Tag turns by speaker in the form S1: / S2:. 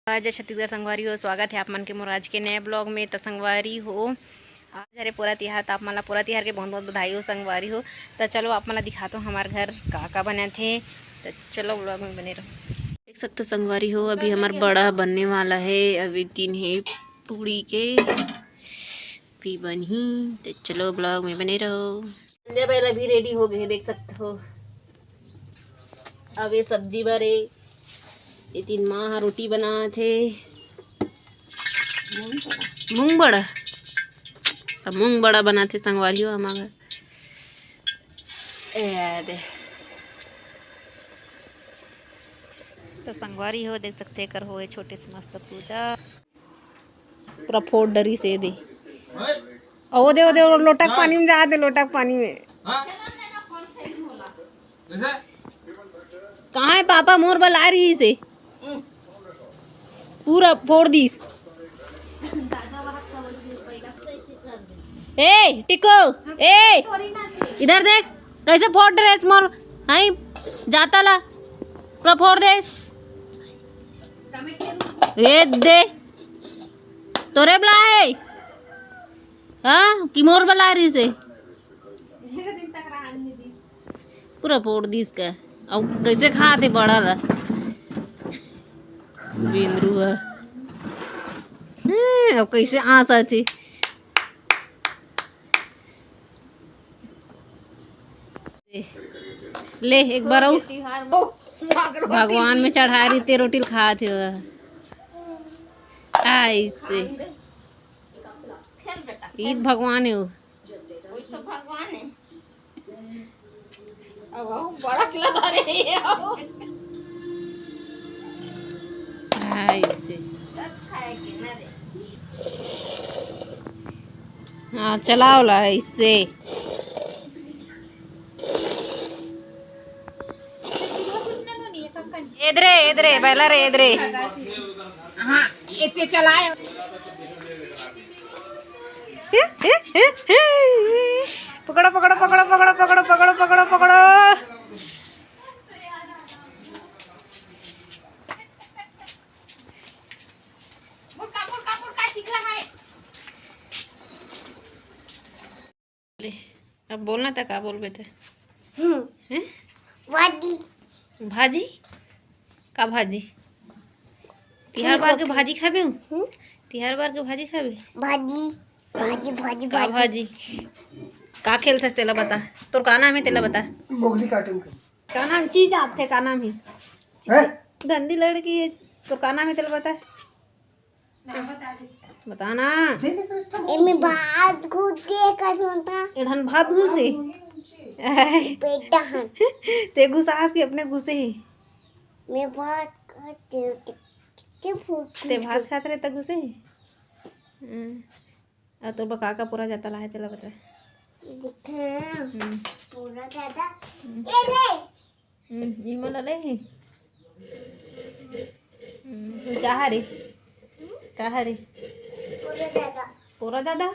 S1: आज छत्तीसगढ़ संगवारी हो, स्वागत है आप मन के मोर आज के नए ब्लॉग में। तो संगवारी हो, आज हरे पूरा तिहार, तो आप मन पूरा तिहार के बहुत बहुत बधाई हो संगवारी हो। तो चलो आप मन दिखाता हूँ हमारे घर का बने थे। तो चलो ब्लॉग में बने रहो। देख सकते हो संगवारी हो, अभी हमारा बड़ा बनने वाला है। अभी 3 है पूड़ी के भी बनी। तो चलो ब्लॉग में बने रहो। पहले भी रेडी हो गए, देख सकते हो। अब ये सब्जी बरे, ये 3 माँ रोटी बना थे। मूंग बड़ा, अब मूंग बड़ा बना थे संगवारी हो हमारा। तो संगवारी हो देख सकते कर हो छोटे से मस्त पूजा पूरा फोड़ डरी से दे। ओ दे लोटक पानी में जा दे, लोटक पानी में कहाँ है पापा? मोर बला रही से पूरा फोड़ दीस। ए टिको, ए इधर देख कैसे फोड़ ड्रेस मोर। हाई जाता ला पूरा फोड़ दे। ए दे तोरे बुलाए हाँ कि मोर बुला रही से पूरा फोड़ दीस का। अब कैसे खा दे बड़ा ला बिंदु है। अब कैसे आसा थी ले एक बार भगवान में चढ़ा रही थे रोटी खा थे ऐसे। ईद भगवान है वो, भगवान है। अब बड़ा चला रहे ऐसे। हाँ चलाओ ला इससे। इधरे इधरे बैला रे इधरे। हाँ इतने चलाए पकड़ो पकड़ो पकड़ो पकड़ो पकड़ो पकड़ो पकड़ो पकड़ो। अब बोलना था, क्या बोल रहे थे? भाजी भाजी का भाजी? तिहार बार के भाजी खाबे? तिहार बार के भाजी खाबे? भाजी भाजी भाजी का भाजी का खेलते तेला बता। तोर का नाम है तेला बता। मोगली कार्टून का नाम चीज आप थे, का नाम है? गंदी लड़की है। तो का नाम है तेला बता। बताना। एमे भात घुस के कसमता एडन भात घुस गई बेटा हन ते घुसास के अपने घुसे ही। मैं भात खाते ते भात खाते रहे तक घुसे ही। आ तो बका का पूरा जाता लाए तेला बता। पूरा जाता ए ले मन ले क्या रे पूरा ज्यादा